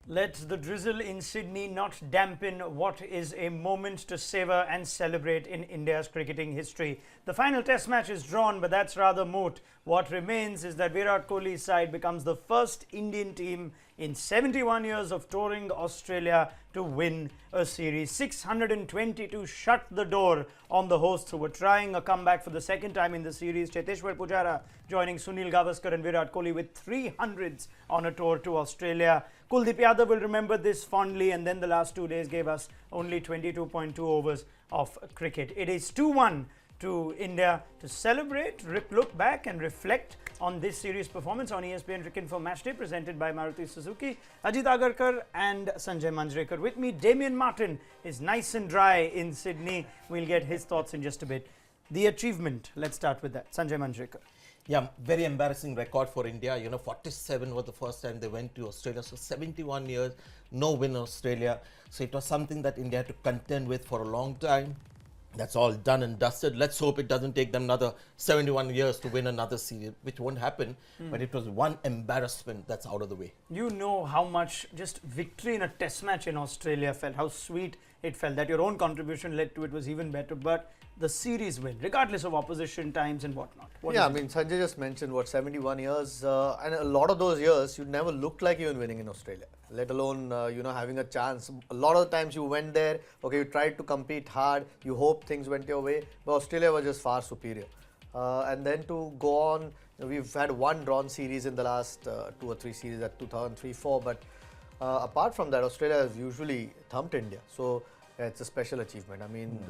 Let the drizzle in Sydney not dampen what is a moment to savour and celebrate in India's cricketing history. The final test match is drawn, but that's rather moot. What remains is that Virat Kohli's side becomes the first Indian team in 71 years of touring Australia to win a series. 622 shut the door on the hosts, who were trying a comeback for the second time in the series. Pujara joining Sunil Gavaskar and Virat Kohli with 300s on a tour to Australia. Kuldeep Yadav will remember this fondly, and then the last 2 days gave us only 22.2 overs of cricket. It is 2-1 to India to celebrate, look back and reflect on this series performance on EspnCricinfo Matchday, presented by Maruti Suzuki. Ajit Agarkar and Sanjay Manjrekar with me. Damien Martin is nice and dry in Sydney. We'll get his thoughts in just a bit. The achievement, let's start with that. Sanjay Manjrekar. Yeah, very embarrassing record for India. 47 was the first time they went to Australia. So 71 years, no win in Australia. So it was something that India had to contend with for a long time. That's all done and dusted. Let's hope it doesn't take them another 71 years to win another series, which won't happen. But it was one embarrassment that's out of the way. You know how much just victory in a test match in Australia felt, how sweet it felt. That your own contribution led to it was even better. But the series win, regardless of opposition times and whatnot. Yeah, I mean, Sanjay just mentioned, 71 years, and a lot of those years, you never looked like you were winning in Australia, let alone, having a chance. A lot of the times you went there, okay, you tried to compete hard, you hoped things went your way, but Australia was just far superior. And then to go on, we've had one drawn series in the last 2 or 3 series at 2003-04, but apart from that, Australia has usually thumped India. So yeah, it's a special achievement. I mean,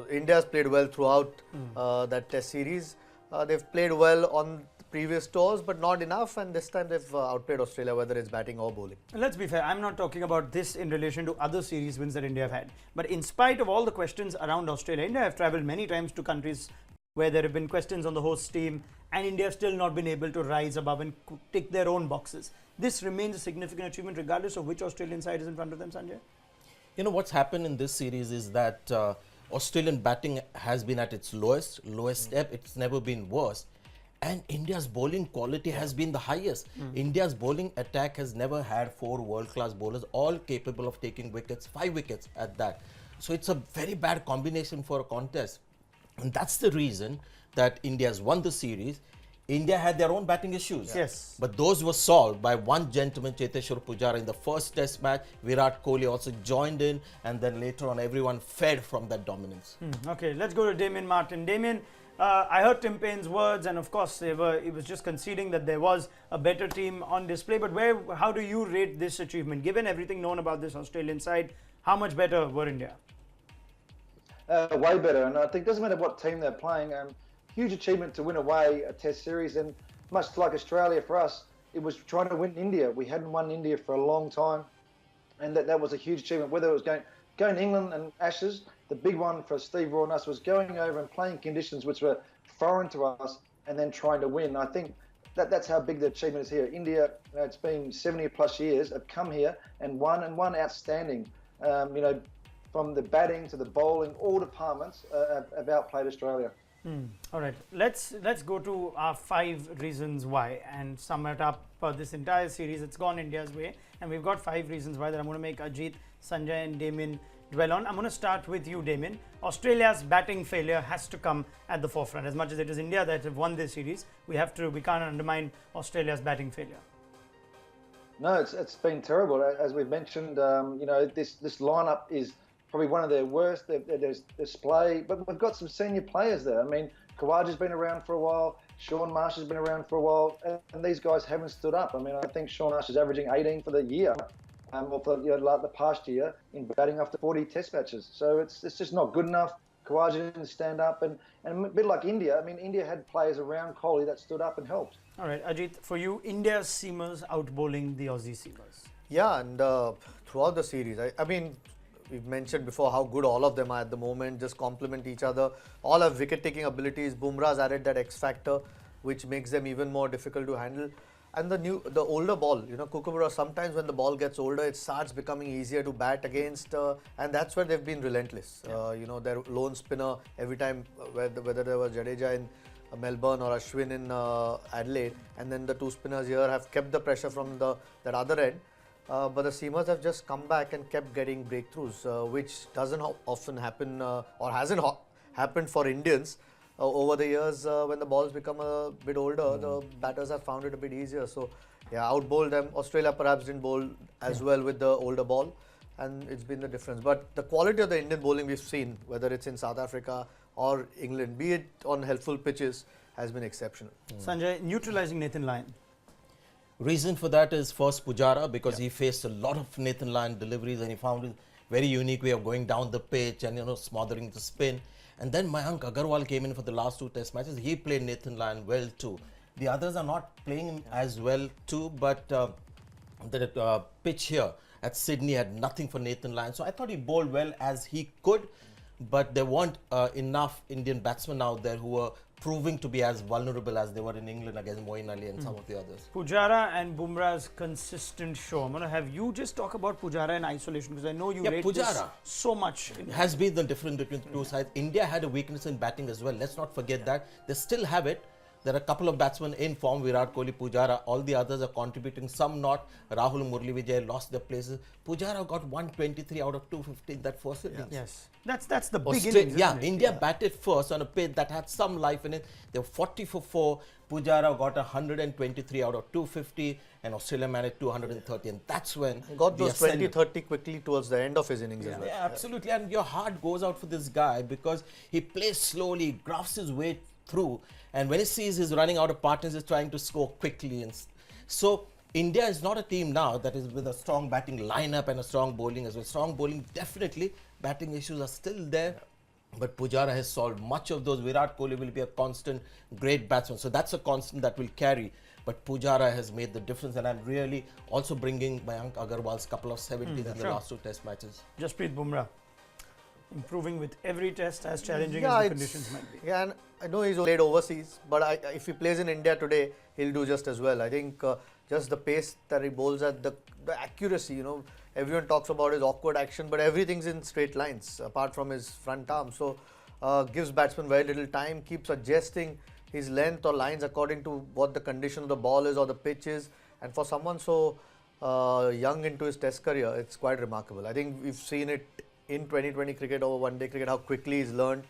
India's played well throughout that test series. They've played well on previous tours, but not enough, and this time they've outplayed Australia, whether it's batting or bowling. Let's be fair, I'm not talking about this in relation to other series wins that India have had. But in spite of all the questions around Australia, India have travelled many times to countries where there have been questions on the host team, and India have still not been able to rise above and tick their own boxes. This remains a significant achievement regardless of which Australian side is in front of them, Sanjay? What's happened in this series is that Australian batting has been at its lowest step. It's never been worse. And India's bowling quality has been the highest. India's bowling attack has never had 4 world-class bowlers, all capable of taking wickets, 5 wickets at that. So it's a very bad combination for a contest. And that's the reason that India's won the series. India had their own batting issues. Yes. But those were solved by one gentleman, Pujara, in the first test match. Virat Kohli also joined in, and then later on everyone fed from that dominance. Okay, let's go to Damien Martin. Damien, I heard Tim Paine's words, and of course he was just conceding that there was a better team on display. But how do you rate this achievement? Given everything known about this Australian side, how much better were India? Way better, and I think it doesn't matter what team they're playing. Huge achievement to win away a test series, and much like Australia for us, it was trying to win India. We hadn't won India for a long time, and that was a huge achievement. Whether it was going to England and Ashes, the big one for Steve Raw and us was going over and playing conditions which were foreign to us and then trying to win. I think that's how big the achievement is here. India, it's been 70 plus years, have come here and won outstanding. From the batting to the bowling, all departments have outplayed Australia. All right, let's go to our 5 reasons why and sum it up for this entire series. It's gone India's way, and we've got 5 reasons why that I'm going to make Ajit, Sanjay and Damien dwell on. I'm going to start with you, Damien. Australia's batting failure has to come at the forefront. As much as it is India that have won this series, we can't undermine Australia's batting failure. No, it's been terrible. As we've mentioned, this lineup is probably one of their worst. There's display, but we've got some senior players there. I mean, Khawaja's been around for a while, Shaun Marsh has been around for a while, and these guys haven't stood up. I mean, I think Shaun Marsh is averaging 18 for the year, or for the past year in batting after 40 test matches. So it's just not good enough. Khawaja didn't stand up, and a bit like India. I mean, India had players around Kholi that stood up and helped. All right, Ajit, for you, India's seamers out-bowling the Aussie seamers. Yeah, and throughout the series, I mean, we've mentioned before how good all of them are at the moment, just complement each other. All have wicket-taking abilities. Bumrah's added that X factor, which makes them even more difficult to handle. And the older ball, Kookaburra, sometimes when the ball gets older, it starts becoming easier to bat against, and that's where they've been relentless. Their lone spinner, every time, whether there was Jadeja in Melbourne or Ashwin in Adelaide, and then the 2 spinners here have kept the pressure from that other end. but the seamers have just come back and kept getting breakthroughs, which doesn't often happen or hasn't happened for Indians. Over the years, when the balls become a bit older, the batters have found it a bit easier. So, yeah, out-bowled them. Australia perhaps didn't bowl as well with the older ball, and it's been the difference. But the quality of the Indian bowling we've seen, whether it's in South Africa or England, be it on helpful pitches, has been exceptional. Sanjay, neutralizing Nathan Lyon. Reason for that is first Pujara, because he faced a lot of Nathan Lyon deliveries and he found a very unique way of going down the pitch and smothering the spin. And then Mayank Agarwal came in for the last 2 test matches. He played Nathan Lyon well too. The others are not playing him as well too, but the pitch here at Sydney had nothing for Nathan Lyon. So I thought he bowled well as he could, but there weren't enough Indian batsmen out there who were proving to be as vulnerable as they were in England against Moeen Ali and some of the others. Pujara and Bumrah's consistent show. I'm going to have you just talk about Pujara in isolation, because I know you rate this Pujara so much. Has been the difference between the two sides. India had a weakness in batting as well. Let's not forget that. They still have it. There are a couple of batsmen in form, Virat, Kholi, Pujara. All the others are contributing, some not. Rahul, Murli Vijay lost their places. Pujara got 123 out of 250 in that first innings. Yes, that's the big innings. Yeah, India batted first on a pitch that had some life in it. They were 40 for 4. Pujara got 123 out of 250 and Australia managed 230, and that's when got those 20-30 quickly towards the end of his innings as well. Yeah, absolutely. And your heart goes out for this guy because he plays slowly, grafts his way through, and when he sees he's running out of partners, he's trying to score quickly. And so India is not a team now that is with a strong batting lineup and a strong bowling as well. Strong bowling, definitely. Batting issues are still there, but Pujara has solved much of those. Virat Kohli will be a constant great batsman, so that's a constant that will carry. But Pujara has made the difference, and I'm really also bringing Mayank Agarwal's couple of 70s in the last 2 test matches. Jasprit Bumrah, improving with every test, as challenging as the conditions might be. Yeah, and I know he's played overseas, but if he plays in India today, he'll do just as well. I think just the pace that he bowls at, the accuracy, everyone talks about his awkward action, but everything's in straight lines apart from his front arm. So gives batsmen very little time, keeps adjusting his length or lines according to what the condition of the ball is or the pitch is. And for someone so young into his test career, it's quite remarkable. I think we've seen it in 2020 cricket or one-day cricket, how quickly he's learned.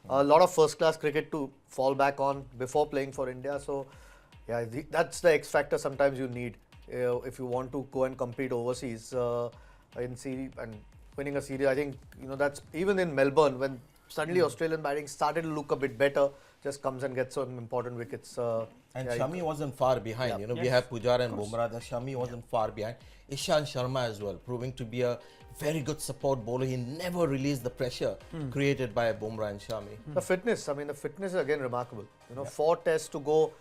A lot of first-class cricket to fall back on before playing for India. So, yeah, that's the X factor sometimes you need if you want to go and compete overseas in series and winning a series. I think that's even in Melbourne when suddenly Australian batting started to look a bit better. Just comes and gets some important wickets. And Shami wasn't far behind. We have Pujara and Bumrah. The Shami wasn't far behind. Ishan Sharma as well, proving to be a very good support bowler. He never released the pressure created by Bumrah and Shami. The fitness, the fitness is again remarkable. 4 tests to go.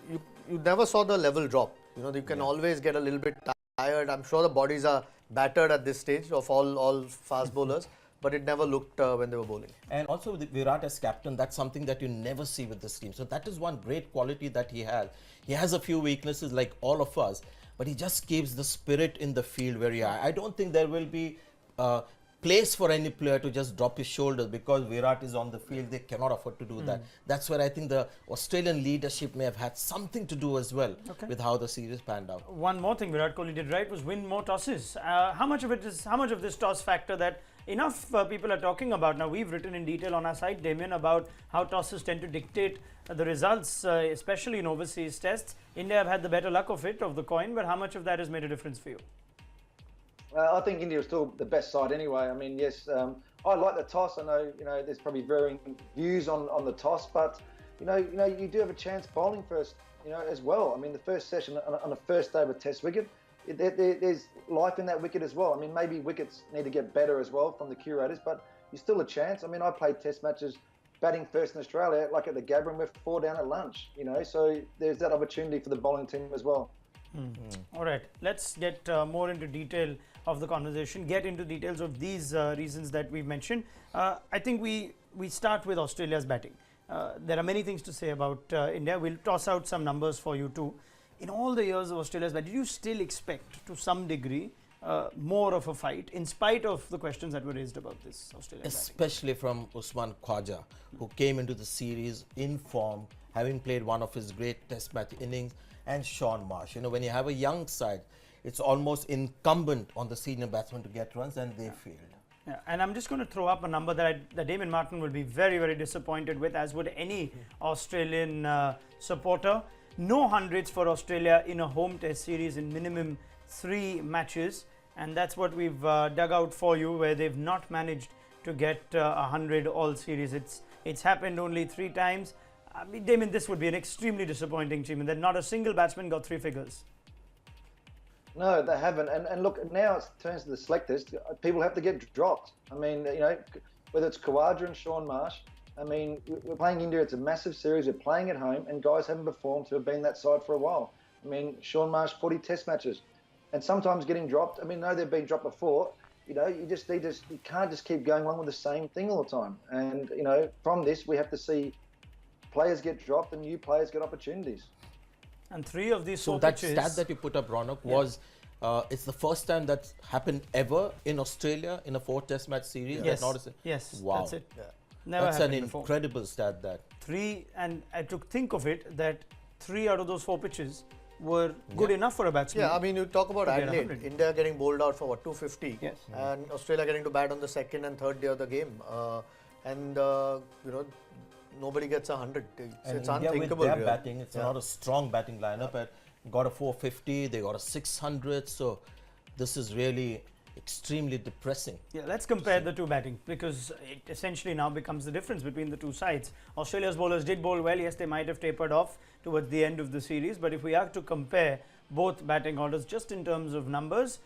You never saw the level drop. You can always get a little bit tired. I'm sure the bodies are battered at this stage of all fast bowlers, but it never looked when they were bowling. And also with Virat as captain, that's something that you never see with this team. So that is one great quality that he has. He has a few weaknesses like all of us, but he just keeps the spirit in the field very high. I don't think there will be place for any player to just drop his shoulders because Virat is on the field. They cannot afford to do that. That's where I think the Australian leadership may have had something to do as well with how the series panned out. One more thing Virat Kohli did right was win more tosses. How much of this toss factor that enough people are talking about now? We've written in detail on our site, Damien, about how tosses tend to dictate the results, especially in overseas tests. India have had the better luck of the coin, but how much of that has made a difference for you? I think India is still the best side anyway. I mean, yes, I like the toss. I know, there's probably varying views on the toss, but you do have a chance bowling first, as well. I mean, the first session on the first day of a test wicket, there's life in that wicket as well. I mean, maybe wickets need to get better as well from the curators, but you're still a chance. I mean, I played test matches batting first in Australia, like at the Gabba, we're 4 down at lunch, so there's that opportunity for the bowling team as well. All right, let's get more into detail of the conversation, get into details of these reasons that we've mentioned. I think we start with Australia's batting. There are many things to say about India. We'll toss out some numbers for you too. In all the years of Australia's batting, did you still expect to some degree more of a fight in spite of the questions that were raised about this Australian Especially from Usman Khwaja, who came into the series in form, having played one of his great test match innings, and Sean Marsh. When you have a young side, it's almost incumbent on the senior batsmen to get runs, and they failed. Yeah, and I'm just going to throw up a number that Damon Martin will be very, very disappointed with, as would any Australian supporter. No hundreds for Australia in a home test series in minimum 3 matches, and that's what we've dug out for you, where they've not managed to get 100 all series. It's happened only 3 times. I mean, Damon, this would be an extremely disappointing achievement that not a single batsman got 3 figures. No, they haven't. And look, now it turns to the selectors. People have to get dropped. I mean, you know, whether it's Khawaja and Sean Marsh, I mean, we're playing India. It's a massive series. We're playing at home, and guys haven't performed who have been that side for a while. I mean, Sean Marsh, 40 test matches. And sometimes getting dropped. I mean, no, they've been dropped before. You know, you just need to, you can't just keep going along with the same thing all the time. And, you know, from this, we have to see players get dropped and new players get opportunities. And 3 of these 4 So that pitches. stat that you put up, Ronak, was it's the first time that's happened ever in Australia in a 4 test match series. Yes, That not yes, wow. that's it. Yeah. Never That's an happened before. incredible stat. That 3, and I took think of it that 3 out of those 4 pitches were good enough for a batsman. Yeah, I mean, you talk about to get Adelaide, 100. India getting bowled out for what, 250? Yes. And Australia getting to bat on the 2nd and 3rd day of the game. You know, nobody gets 100. It's India unthinkable. with their really. batting, it's not a strong batting lineup. But got a 450, they got a 600. So this is really extremely depressing. Yeah, let's compare the 2 batting, because it essentially now becomes the difference between the 2 sides. Australia's bowlers did bowl well. Yes, they might have tapered off towards the end of the series, but if we have to compare both batting orders just in terms of numbers,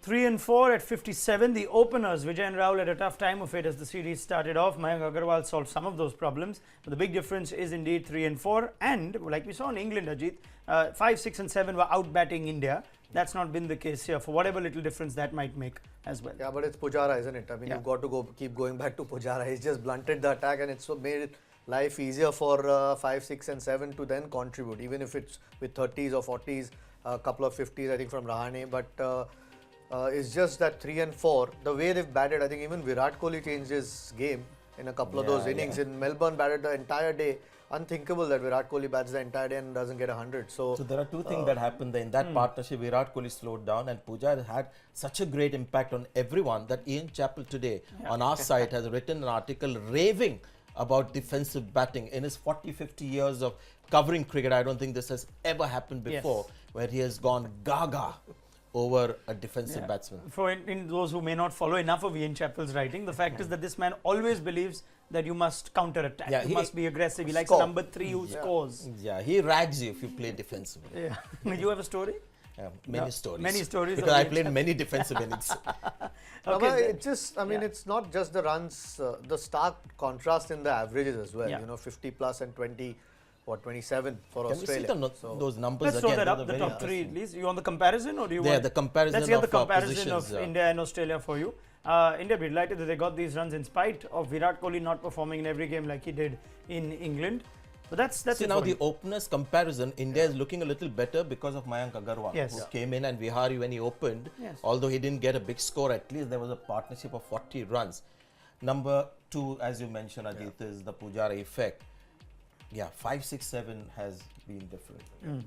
3 and 4 at 57. The openers, Vijay and Rahul, had a tough time of it as the series started off. Mayank Agarwal solved some of those problems, but the big difference is indeed 3 and 4. And like we saw in England, Ajit, 5, 6 and 7 were out batting India. That's not been the case here, for whatever little difference that might make as well. Yeah, but it's Pujara, isn't it? I mean, Yeah. you've got to keep going back to Pujara. He's just blunted the attack, and it's made life easier for 5, 6 and 7 to then contribute, even if it's with 30s or 40s, a couple of 50s, I think, from Rahane. But it's just that 3 and 4, the way they've batted, I think even Virat Kohli changed his game in a couple of those innings. In Melbourne, batted the entire day. Unthinkable that Virat Kohli bats the entire day and doesn't get 100. So there are 2 things that happened there. In that partnership, Virat Kohli slowed down, and Pujara had such a great impact on everyone that Ian Chappell today on our site has written an article raving about defensive batting. In his 40-50 years of covering cricket, I don't think this has ever happened before, where he has gone gaga over a defensive batsman. For in those who may not follow enough of Ian Chappell's writing, the fact is that this man always believes that you must counter-attack. Yeah, you must be aggressive. He likes Score. a number 3 who scores. Yeah, he rags you if you play defensively. Yeah. You have a story? Many stories. Many stories Because of I Ian played many defensive innings. No, Okay, but then- it just, I mean, it's not just the runs, the stark contrast in the averages as well. Yeah. You know, 50 plus and 20, 27 for Can we see Australia. those numbers Let's throw again? that Those up, are the very top 3 at interesting. least. You want the comparison, or do you Yeah, want the comparison Let's get the of, comparison of positions, India and Australia for you. India be delighted that they got these runs in spite of Virat Kohli not performing in every game like he did in England. But that's See, it now for the you. openers comparison, India is looking a little better because of Mayank Agarwal, Yes. who came in, and Vihari when he opened, Yes. although he didn't get a big score, at least there was a partnership of 40 runs. Number 2, as you mentioned, Ajit, is the Pujara effect. Yeah, 5, 6, 7 has been different.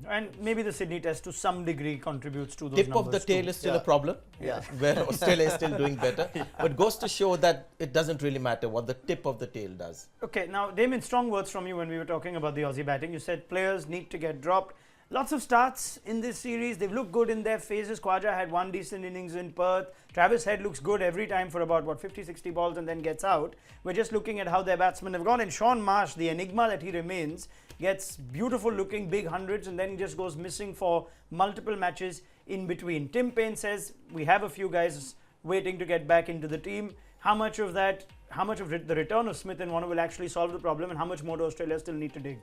And maybe the Sydney Test to some degree contributes to those Tip numbers of the tail too. is still Yeah. a problem, Yeah. where Australia is still doing better, but goes to show that it doesn't really matter what the tip of the tail does. Okay, now Damon, strong words from you when we were talking about the Aussie batting. You said players need to get dropped. Lots of starts in this series. They've looked good in their phases. Khawaja had 1 decent innings in Perth. Travis Head looks good every time for about 50, 60 balls and then gets out. We're just looking at how their batsmen have gone. And Sean Marsh, the enigma that he remains, gets beautiful looking big hundreds and then he just goes missing for multiple matches in between. Tim Payne says we have a few guys waiting to get back into the team. How much of the return of Smith and Warner will actually solve the problem, and how much more do Australia still need to dig?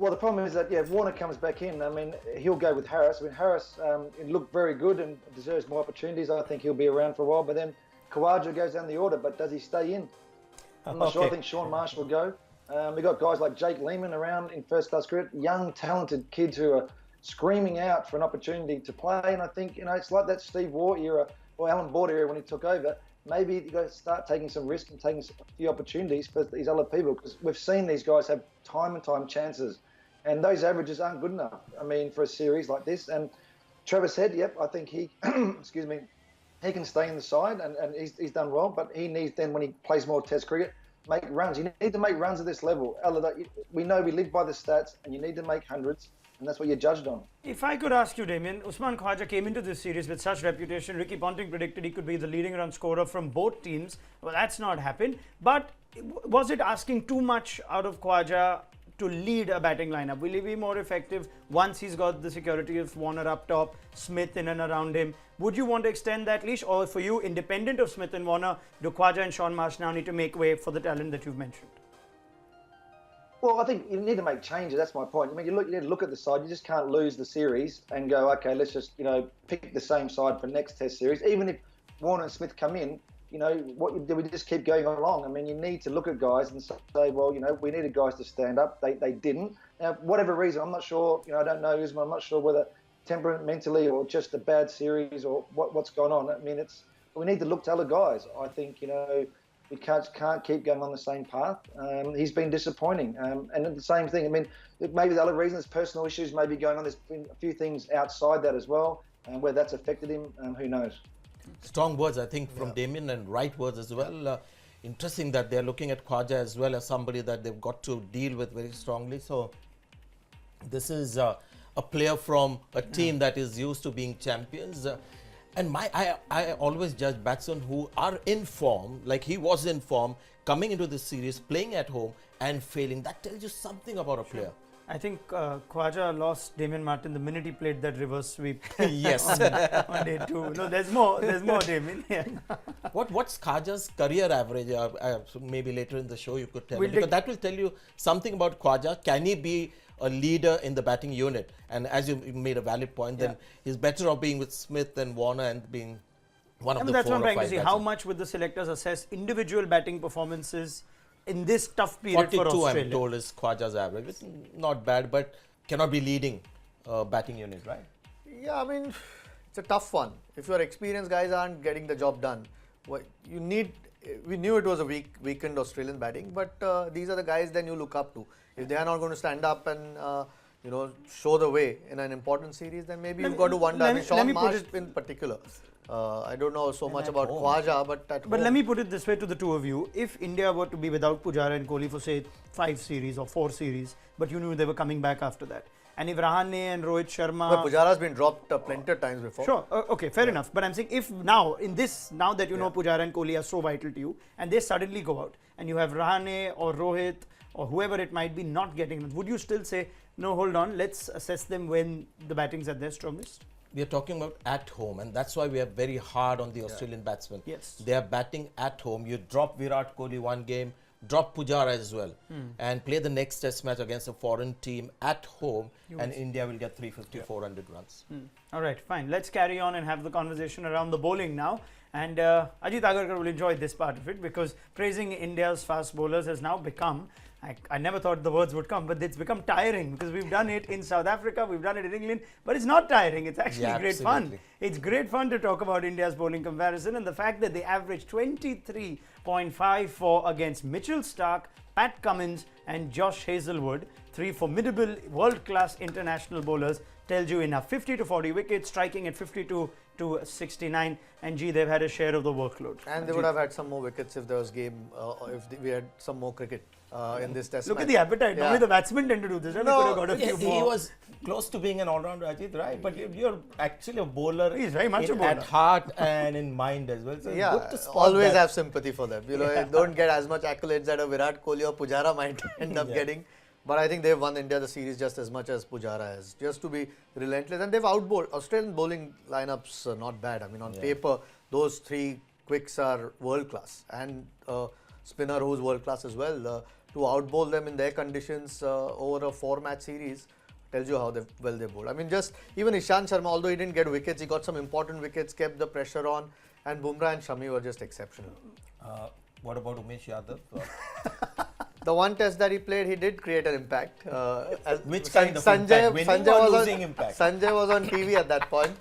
Well, the problem is that, if Warner comes back in, I mean, he'll go with Harris. I mean, Harris looked very good and deserves more opportunities. I think he'll be around for a while. But then Khawaja goes down the order, but does he stay in? I'm not sure. I think Sean Marsh will go. We've got guys like Jake Lehman around in first-class cricket, young, talented kids who are screaming out for an opportunity to play. And I think, it's like that Steve Waugh era or Alan Border era when he took over. Maybe you've got to start taking some risk and taking a few opportunities for these other people, because we've seen these guys have time and time chances. And those averages aren't good enough, I mean, for a series like this. And Trevor said, yep, I think he, excuse me, he can stay in the side and he's done well, but he needs then, when he plays more Test cricket, make runs. You need to make runs at this level. We know we live by the stats, and you need to make hundreds, and that's what you're judged on. If I could ask you, Damien, Usman Khawaja came into this series with such reputation. Ricky Ponting predicted he could be the leading run scorer from both teams. Well, that's not happened. But was it asking too much out of Khawaja to lead a batting lineup? Will he be more effective once he's got the security of Warner up top, Smith in and around him? Would you want to extend that leash, or for you, independent of Smith and Warner, do Khawaja and Sean Marsh now need to make way for the talent that you've mentioned? Well, I think you need to make changes. That's my point. I mean, you need to look at the side. You just can't lose the series and go, okay, let's just pick the same side for next Test series. Even if Warner and Smith come in, what do we just keep going along? I mean, you need to look at guys and say, well, we needed guys to stand up. They didn't. Now, whatever reason, I'm not sure. I don't know Usman. I'm not sure whether temperamentally or just a bad series or what's going on. I mean, we need to look to other guys. I think we can't keep going on the same path. He's been disappointing, and the same thing. I mean, maybe the other reasons, personal issues, maybe going on. There's been a few things outside that as well, and where that's affected him, who knows. Strong words, I think, from Damien, and right words as well. Interesting that they're looking at Khawaja as well as somebody that they've got to deal with very strongly. So this is a player from a team that is used to being champions. And I always judge batsmen who are in form, like he was in form, coming into this series, playing at home and failing. That tells you something about a player. I think Khawaja lost Damien Martin the minute he played that reverse sweep. Yes. on day 2. No, there's more, Damien. Yeah. What's Khawaja's career average? So maybe later in the show you could tell me, because that will tell you something about Khawaja. Can he be a leader in the batting unit? And as you made a valid point, then he's better off being with Smith and Warner and being one of the 4 or 5 that's what I'm trying to see. How batsmen. much would the selectors assess individual batting performances in this tough period 42, for Australia? I'm told, is Khawaja's average. It's not bad, but cannot be leading batting unit, right? Yeah, I mean, it's a tough one. If your experienced guys aren't getting the job done, we knew it was a weakened Australian batting, but these are the guys then you look up to. If they are not going to stand up and show the way in an important series, then maybe you've got to wonder. I mean, Sean Marsh in particular. I don't know so much about Khawaja, but let me put it this way to the two of you. If India were to be without Pujara and Kholi for say 5 series or 4 series, but you knew they were coming back after that, and if Rahane and Rohit Sharma... But Pujara's been dropped plenty of times before. Sure, okay, fair enough. But I'm saying if now that you know Pujara and Kholi are so vital to you, and they suddenly go out, and you have Rahane or Rohit or whoever it might be not getting them, would you still say, no, hold on, let's assess them when the batting's at their strongest? We are talking about at home, and that's why we are very hard on the Australian batsmen. Yes. They are batting at home. You drop Virat Kohli one game, drop Pujara as well, and play the next test match against a foreign team at home, and India will get 350, 400 runs. All right, fine. Let's carry on and have the conversation around the bowling now. And Ajit Agarkar will enjoy this part of it, because praising India's fast bowlers has now become, I never thought the words would come, but it's become tiring, because we've done it in South Africa, we've done it in England, but it's not tiring. It's actually great fun. It's great fun to talk about India's bowling comparison, and the fact that they averaged 23.54 against Mitchell Starc, Pat Cummins and Josh Hazlewood, 3 formidable world-class international bowlers, tells you enough. 50 to 40 wickets, striking at 52 to 69, and they've had a share of the workload. And they would have had some more wickets if there was we had some more cricket in this test Look match. at the appetite. Yeah. Only the batsmen tend to do this. Right? No, We could have got a few He more. was close to being an all-rounder, Ajit, right? But you're actually a bowler. He's very much a bowler. At heart and in mind as well. So Yeah, good to spot always that. have sympathy for them. Don't get as much accolades that a Virat Kohli or Pujara might end up getting. But I think they've won India the series just as much as Pujara has, just to be relentless. And they've outbowled. Australian bowling lineups are not bad. I mean, on paper, those 3 quicks are world class. And spinner who's world class as well. To outbowl them in their conditions over a 4-match series tells you how well they bowled. I mean, just even Ishant Sharma, although he didn't get wickets, he got some important wickets, kept the pressure on. And Bumrah and Shami were just exceptional. What about Umesh Yadav? The one test that he played, he did create an impact. Which kind of impact? Winning or losing impact? Sanjay was on TV at that point.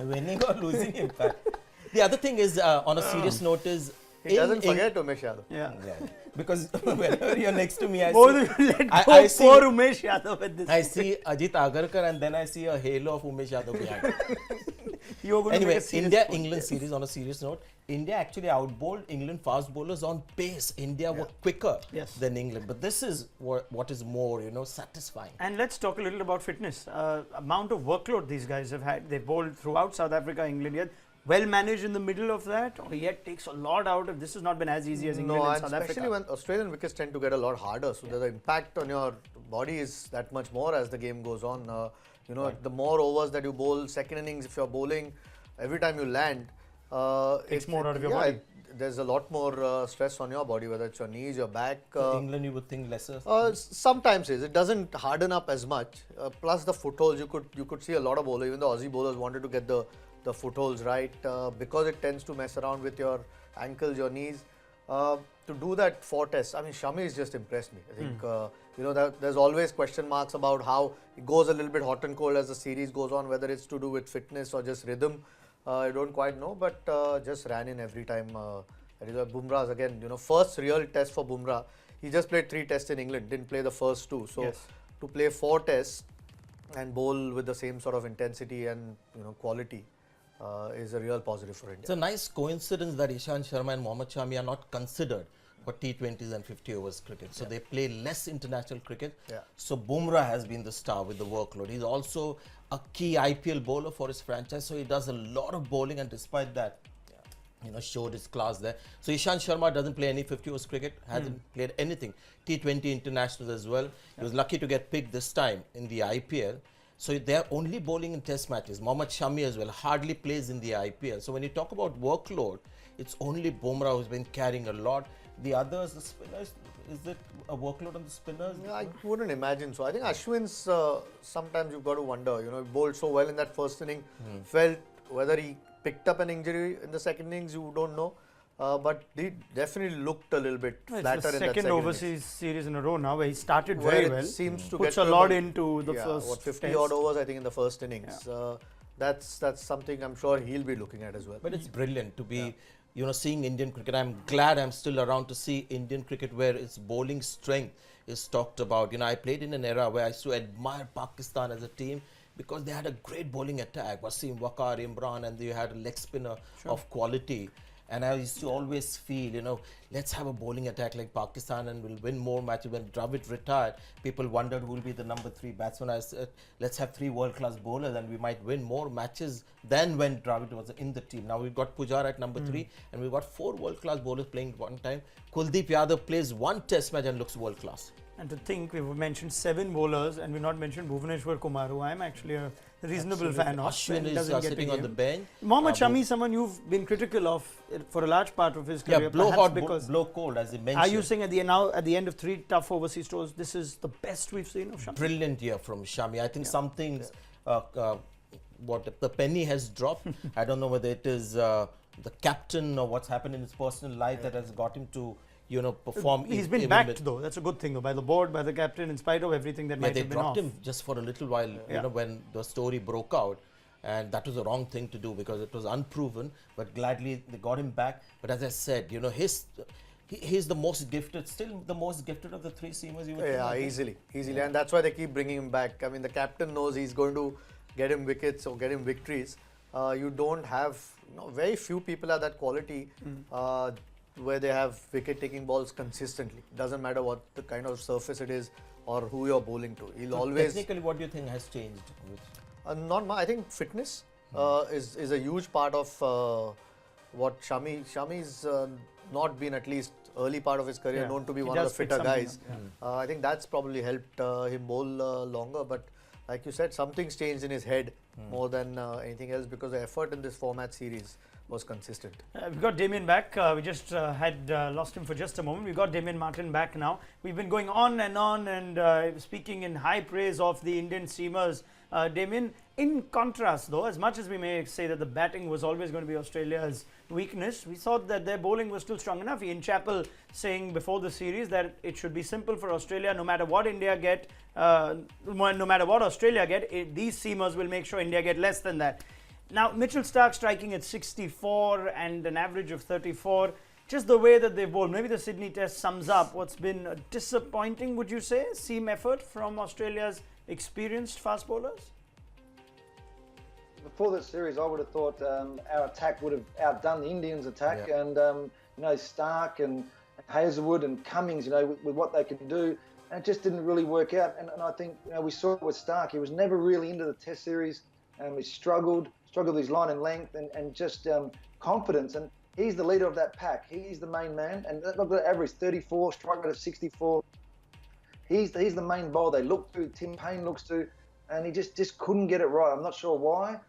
Winning or losing impact? The other thing is, on a serious note, is He doesn't forget Umesh Yadav. Yeah. Yeah. Because whenever you're next to me, I Both see, of you let I go see- poor Umesh Yadav at this I point. see Ajit Agarkar and then I see a halo of Umesh Yadav behind. You're going to Anyway, make a serious point. India-England series, on a serious note, India actually outbowled England fast bowlers on pace. India were quicker Yes. than England. But this is what is more, satisfying. And let's talk a little about fitness. Amount of workload these guys have had. They've bowled throughout South Africa, England, yet well managed in the middle of that, or yet takes a lot out of. This has not been as easy as England No, and and South especially Africa. when Australian wickets tend to get a lot harder, so the impact on your body is that much more as the game goes on. The more overs that you bowl, second innings, if you're bowling, every time you land, Takes more out of your body. There's a lot more stress on your body, whether it's your knees, your back. England, you would think lesser. Sometimes it doesn't harden up as much. Plus the footholds, you could see a lot of bowlers. Even the Aussie bowlers wanted to get the footholds right because it tends to mess around with your ankles, your knees. To do that 4 tests, I mean, Shami's just impressed me. I think there's always question marks about how it goes a little bit hot and cold as the series goes on, whether it's to do with fitness or just rhythm. I don't quite know, but just ran in every time. Bumrah's again, first real test for Bumrah. He just played 3 tests in England, didn't play the first 2. So Yes. to play 4 tests and bowl with the same sort of intensity and quality is a real positive for India. It's a nice coincidence that Ishant Sharma and Mohammad Shami are not considered for T20s and 50 overs cricket. So they play less international cricket. Yeah. So Bumrah has been the star with the workload. He's also a key IPL bowler for his franchise. So he does a lot of bowling, and despite that, showed his class there. So Ishant Sharma doesn't play any 50 overs cricket, hasn't played anything. T20 internationals as well. He was lucky to get picked this time in the IPL. So they are only bowling in test matches. Mohammad Shami as well hardly plays in the IPL. So when you talk about workload, it's only Bumrah who's been carrying a lot. The others, the spinners, is it a workload on the spinners? I wouldn't imagine so. I think Ashwin's sometimes you've got to wonder. He bowled so well in that first inning. Felt whether he picked up an injury in the second innings, you don't know. But he definitely looked a little bit It's flatter the in that second second overseas innings. series in a row now, where he started Where very it well. seems to puts get a to lot about- into the first 50 test. odd overs I think in the first innings. That's something I'm sure he'll be looking at as well. But it's brilliant to be, seeing Indian cricket. I'm glad I'm still around to see Indian cricket where its bowling strength is talked about. I played in an era where I used to admire Pakistan as a team because they had a great bowling attack. Wasim, Waqar, Imran, and they had a leg spinner of quality. And I used to always feel, let's have a bowling attack like Pakistan and we'll win more matches. When Dravid retired, people wondered who will be the number 3 batsman. I said, let's have 3 world-class bowlers and we might win more matches than when Dravid was in the team. Now we've got Pujara at number 3 and we've got 4 world-class bowlers playing at one time. Kuldeep Yadav plays 1 test match and looks world-class. And to think we've mentioned 7 bowlers and we've not mentioned Bhuvaneshwar Kumar, who I'm actually a reasonable fan of. Ashwin and is doesn't get sitting a on the game. bench. Mohammad Shami is someone you've been critical of for a large part of his career. Yeah, blow perhaps hot, because blow cold, as he mentioned. are you saying at the end of 3 tough overseas tours, this is the best we've seen of Shami? Brilliant year from Shami. I think some things, what the penny has dropped. I don't know whether it is the captain or what's happened in his personal life that has got him to, perform. He's been backed though. That's a good thing though, by the board, by the captain, in spite of everything that Yeah, might they have been dropped off. him just for a little while, when the story broke out. And that was the wrong thing to do because it was unproven. But gladly they got him back. But as I said, he's the most gifted, still the most gifted of the 3 seamers. You would think, Yeah, I think. easily. And that's why they keep bringing him back. I mean, the captain knows he's going to get him wickets or get him victories. You don't have, very few people have that quality where they have wicket-taking balls consistently. Doesn't matter what the kind of surface it is or who you're bowling to. He'll always... Technically, what do you think has changed? Not much. I think fitness is a huge part of what Shami's not been, at least early part of his career, Yeah. known to be He one of does the pick fitter something guys. up, I think that's probably helped him bowl longer. But like you said, something's changed in his head more than anything else because the effort in this format series was consistent. We've got Damien back. We just had lost him for just a moment. We've got Damien Martin back now. We've been going on and speaking in high praise of the Indian seamers. Damien, in contrast though, as much as we may say that the batting was always going to be Australia's weakness, we thought that their bowling was still strong enough. Ian Chappell saying before the series that it should be simple for Australia, no matter what India get, no matter what Australia get, these seamers will make sure India get less than that. Now, Mitchell Starc striking at 64 and an average of 34. just the way that they bowl. Maybe the Sydney Test sums up what's been a disappointing, would you say, seam effort from Australia's experienced fast bowlers? Before this series, I would have thought our attack would have outdone the Indians' attack, and Stark and Hazelwood and Cummings, with what they can do, and it just didn't really work out. And I think we saw it with Stark. He was never really into the Test series. He struggled with his line and length and just confidence. And he's the leader of that pack. He's the main man. And look at the average, 34, strike rate of 64. He's the main bowler they look to. Tim Payne looks to, and he just couldn't get it right. I'm not sure why.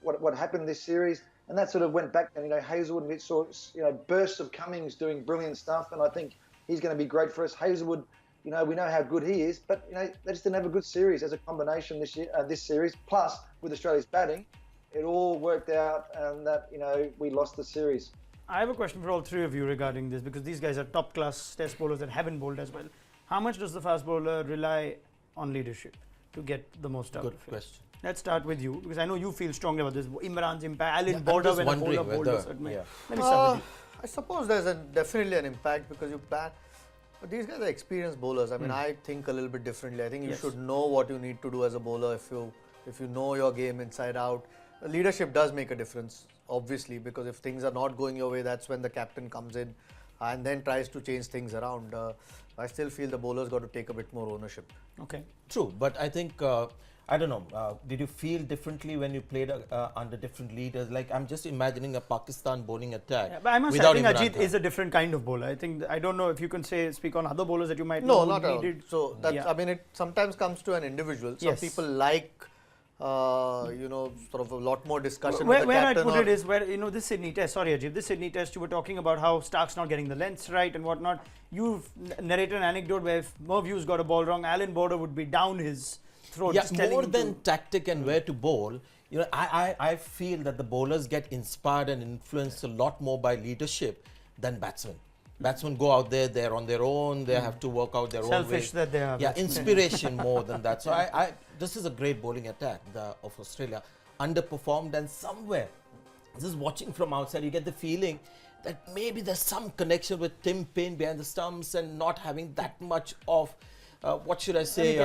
What happened this series, and that sort of went back. And Hazelwood, we saw bursts of Cummings doing brilliant stuff, and I think he's going to be great for us. Hazelwood, we know how good he is, but they just didn't have a good series as a combination this series. Plus, with Australia's batting, it all worked out, and that we lost the series. I have a question for all three of you regarding this, because these guys are top-class Test bowlers that haven't bowled as well. How much does the fast bowler rely on leadership to get the most out of it? Good question. Let's start with you, because I know you feel strongly about this. Imran's impact, Alan I'm Border just when a bowler wondering bowled a whether- certain way. yeah. Let me start with you. I suppose there's definitely an impact because you plan. But these guys are experienced bowlers. I mean, I think a little bit differently. I think you Yes. should know what you need to do as a bowler if you know your game inside out. Leadership does make a difference, obviously, because if things are not going your way, that's when the captain comes in and then tries to change things around. I still feel the bowlers got to take a bit more ownership. Okay. True, but I think I don't know. Did you feel differently when you played under different leaders? Like I'm just imagining a Pakistan bowling attack. Yeah, but I must say, without I think Imran Ajit Khan. is a different kind of bowler. I don't know if you can speak on other bowlers that you might No, know not who at all. needed. So that's, Yeah. I mean, it sometimes comes to an individual. Some Yes. people like, sort of a lot more discussion Where, with the where I captain. put it is where this Sydney Test. Sorry, Ajit. This Sydney Test, you were talking about how Stark's not getting the lengths right and whatnot. You've narrated an anecdote where if Merview's got a ball wrong, Alan Border would be down his throat. Yeah, just telling more him than to- tactic and where to bowl. I feel that the bowlers get inspired and influenced a lot more by leadership than batsmen. Batsmen go out there, they're on their own, they have to work out their own way. Selfish that they are. Yeah, batsmen. inspiration more than that. So this is a great bowling attack of Australia. Underperformed, and somewhere, just watching from outside, you get the feeling that maybe there's some connection with Tim Payne behind the stumps and not having that much of, what should I say,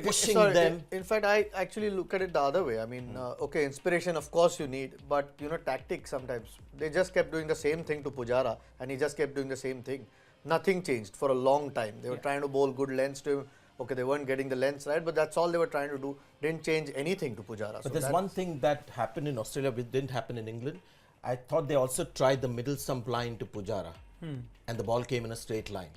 pushing them. In fact, I actually look at it the other way. I mean, okay, inspiration, of course, you need, but tactics sometimes. They just kept doing the same thing to Pujara, and he just kept doing the same thing. Nothing changed for a long time. They were trying to bowl good lengths to him. Okay, they weren't getting the lengths right, but that's all they were trying to do. Didn't change anything to Pujara. But there's one thing that happened in Australia which didn't happen in England. I thought they also tried the middle stump line to Pujara, and the ball came in a straight line.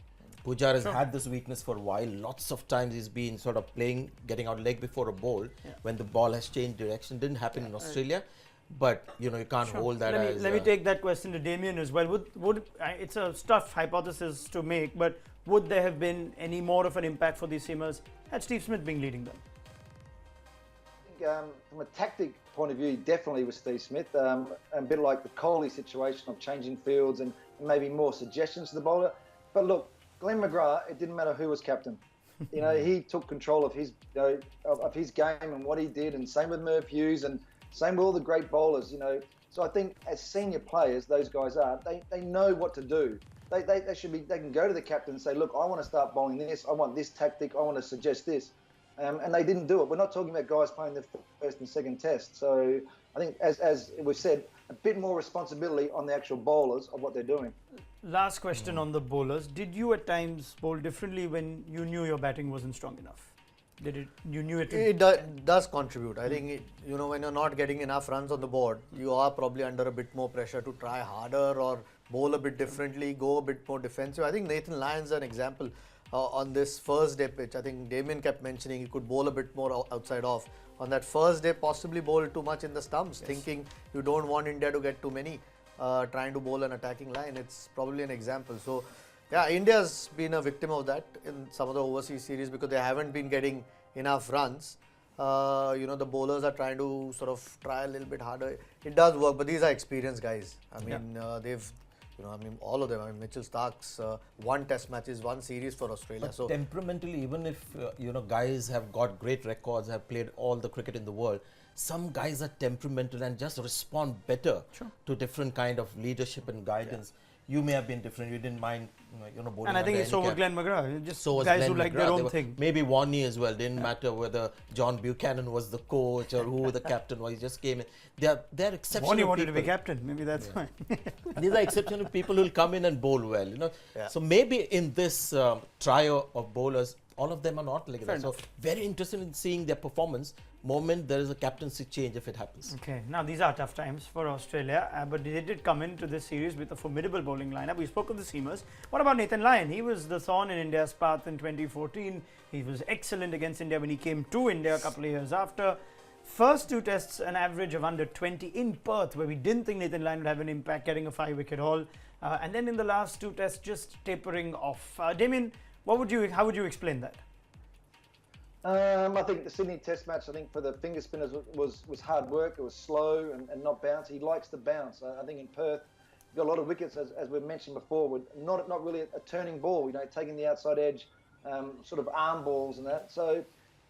Pujara has had this weakness for a while. Lots of times he's been sort of playing, getting out leg before a ball when the ball has changed direction. Didn't happen in Australia, but you can't hold that as. Let me take that question to Damien as well. Would it's a tough hypothesis to make, but would there have been any more of an impact for these seamers had Steve Smith been leading them? I think, from a tactic point of view, definitely with Steve Smith, a bit like the Kholi situation of changing fields and maybe more suggestions to the bowler. But look, Glenn McGrath, it didn't matter who was captain. He took control of his of his game and what he did, and same with Merv Hughes and same with all the great bowlers. So I think as senior players, those guys they know what to do. They can go to the captain and say, look, I want to start bowling this. I want this tactic. I want to suggest this. And they didn't do it. We're not talking about guys playing the first and second test. So I think, as we've said, a bit more responsibility on the actual bowlers of what they're doing. Last question on the bowlers. Did you at times bowl differently when you knew your batting wasn't strong enough? You knew it? It does contribute. I think, when you're not getting enough runs on the board, you are probably under a bit more pressure to try harder or bowl a bit differently, go a bit more defensive. I think Nathan Lyon's an example on this first day pitch. I think Damien kept mentioning he could bowl a bit more outside off. On that first day, possibly bowl too much in the stumps, thinking you don't want India to get too many, trying to bowl an attacking line. It's probably an example. So, yeah, India's been a victim of that in some of the overseas series because they haven't been getting enough runs. The bowlers are trying to sort of try a little bit harder. It does work, but these are experienced guys. I mean, they've, all of them. I mean, Mitchell Stark's won test matches, won series for Australia. But So temperamentally, even if guys have got great records, have played all the cricket in the world, some guys are temperamental and just respond better to different kind of leadership and guidance. you may have been different. You didn't mind, bowling. And I think under it's so any was cap. Glenn McGrath. Just So was guys Glenn who like McGrath. their There own were thing. Maybe Warney as well. Didn't matter whether John Buchanan was the coach or who the captain was. He just came in. They're exceptional Warney wanted to people. be captain. Maybe that's why. These are exceptional people who will come in and bowl well. Yeah. So maybe in this trio of bowlers, all of them are not like Fair that. So very interested in seeing their performance moment there is a captaincy change if it happens. Okay, now these are tough times for Australia, but they did come into this series with a formidable bowling lineup. We spoke of the seamers. What about Nathan Lyon? He was the thorn in India's path in 2014. He was excellent against India when he came to India a couple of years after. First two tests, an average of under 20 in Perth, where we didn't think Nathan Lyon would have an impact, getting a 5-wicket haul. And then in the last two tests, just tapering off. Damien, how would you explain that? I think the Sydney Test match, I think for the finger spinners was hard work. It was slow and not bounce. He likes to bounce. I think in Perth, he got a lot of wickets, as we mentioned before, with not really a turning ball. taking the outside edge, sort of arm balls and that. So,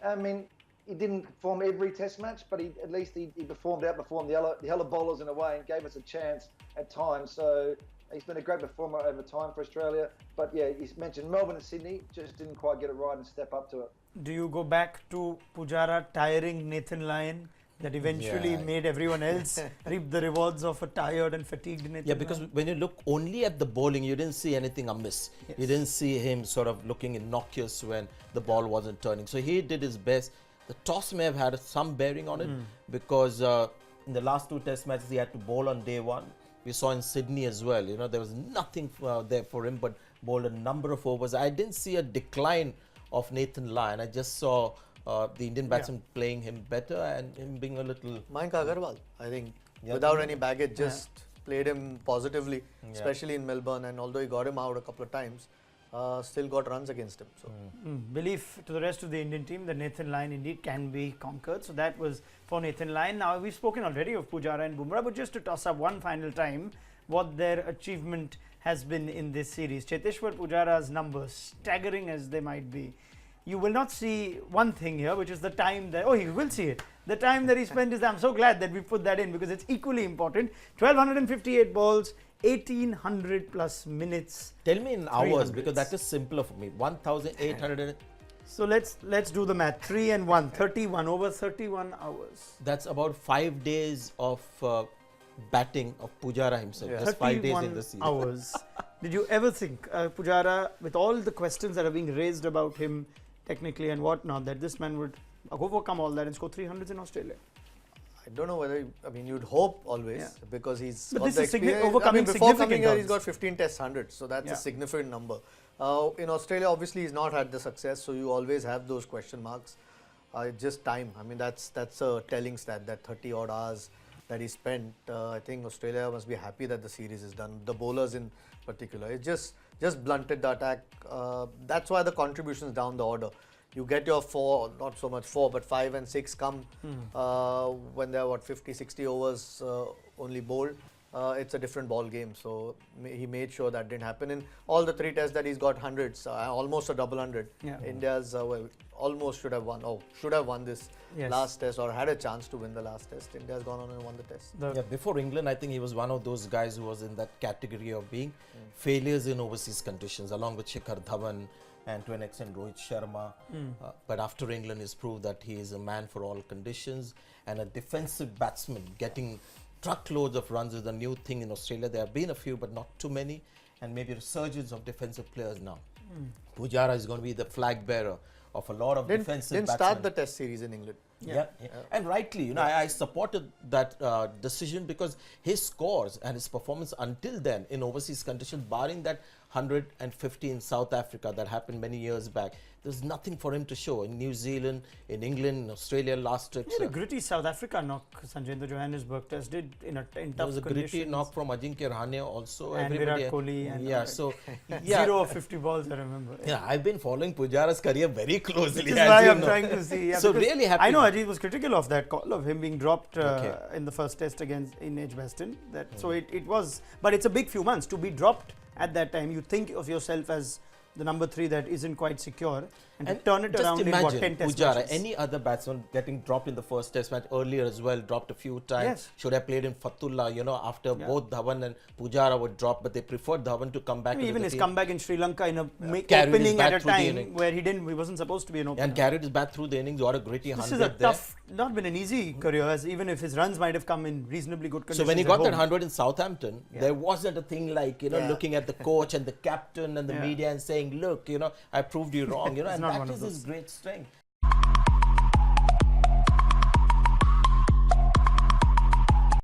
I mean, he didn't perform every Test match, but at least he outperformed the yellow bowlers in a way and gave us a chance at times. So he's been a great performer over time for Australia. But yeah, he's mentioned Melbourne and Sydney, just didn't quite get it right and step up to it. Do you go back to Pujara tiring Nathan Lyon that eventually made everyone else reap the rewards of a tired and fatigued Nathan Yeah, because Lyon? when you look only at the bowling, you didn't see anything amiss. Yes. You didn't see him sort of looking innocuous when the ball wasn't turning. So he did his best. The toss may have had some bearing on it because in the last two Test matches he had to bowl on day one. We saw in Sydney as well. There was nothing there for him but bowled a number of overs. I didn't see a decline of Nathan Lyon. I just saw the Indian batsman playing him better and him being a little... Mayank Agarwal, I think, without any baggage, just played him positively, especially in Melbourne. And although he got him out a couple of times, still got runs against him. So Belief to the rest of the Indian team that Nathan Lyon indeed can be conquered. So that was for Nathan Lyon. Now we've spoken already of Pujara and Bumrah, but just to toss up one final time what their achievement has been in this series. Cheteshwar Pujara's numbers, staggering as they might be, you will not see one thing here, which is the time that, you will see it. The time that he spent is, I'm so glad that we put that in because it's equally important. 1258 balls, 1800 plus minutes. Tell me in hours because that is simpler for me. 1800. So let's do the math. 3 and 1, 31, over 31 hours. That's about 5 days of batting of Pujara himself. Just 5 days in the season. hours. Did you ever think Pujara, with all the questions that are being raised about him technically and whatnot, that this man would overcome all that and score 300s in Australia? I don't know whether, you'd hope always because he's But got this the is experience. overcoming before coming significant here, he's odds. got 15 Test 100s, so that's a significant number. In Australia, obviously, he's not had the success, so you always have those question marks. Just time. That's a telling stat, that 30 odd hours that he spent. I think Australia must be happy that the series is done. The bowlers in particular, it just blunted the attack. That's why the contributions down the order. You get your 4, not so much 4, but 5 and 6 come when there are 50, 60 overs only bowled. It's a different ball game. So he made sure that didn't happen. In all the 3 tests that he's got hundreds, almost a double hundred. India's almost should have won this last test or had a chance to win the last test. India's gone on and won the test. Before England, I think he was one of those guys who was in that category of being failures in overseas conditions, along with Shikhar Dhawan and to an extent Rohit Sharma. But after England, he's proved that he is a man for all conditions and a defensive batsman. Getting truckloads of runs is a new thing in Australia. There have been a few, but not too many, and maybe a resurgence of defensive players now. Pujara is going to be the flag bearer of a lot of defensive Didn't batsmen. start the test series in England. And rightly, I supported that decision because his scores and his performance until then in overseas conditions, barring that 150 in South Africa that happened many years back, there's nothing for him to show in New Zealand, in England, in Australia last trip. He had a gritty South Africa knock, Sanjay, in the Johannesburg test, did in tough conditions. There was a gritty knock from Ajinkya Rahane also. And Virat Kholi. And so 0 of 50 balls, I remember. Yeah, I've been following Pujara's career very closely. This is why I'm trying to see. So really happy. I know Ajit was critical of that call, of him being dropped in the first test in Edgbaston. So it was, but it's a big few months to be dropped at that time. You think of yourself as the number 3 that isn't quite secure, and to turn it just around in imagine, 10 test Pujara, matches. any other batsman getting dropped in the first test match earlier as well, dropped a few times. Yes. Should have played in Fatullah, after both Dhawan and Pujara were dropped, but they preferred Dhawan to come back. I mean, into even the his team. comeback in Sri Lanka in a Carried his opening bat at a through the time inning. where he wasn't supposed to be an opener. And carried his bat through the innings, got a gritty This 100 is a there. tough, not been an easy career, as even if his runs might have come in reasonably good conditions. So when he at got that home. 100 in Southampton, there wasn't a thing like, looking at the coach and the captain and the Yeah. media and saying, look, I proved you wrong, and not that one of is his great strength.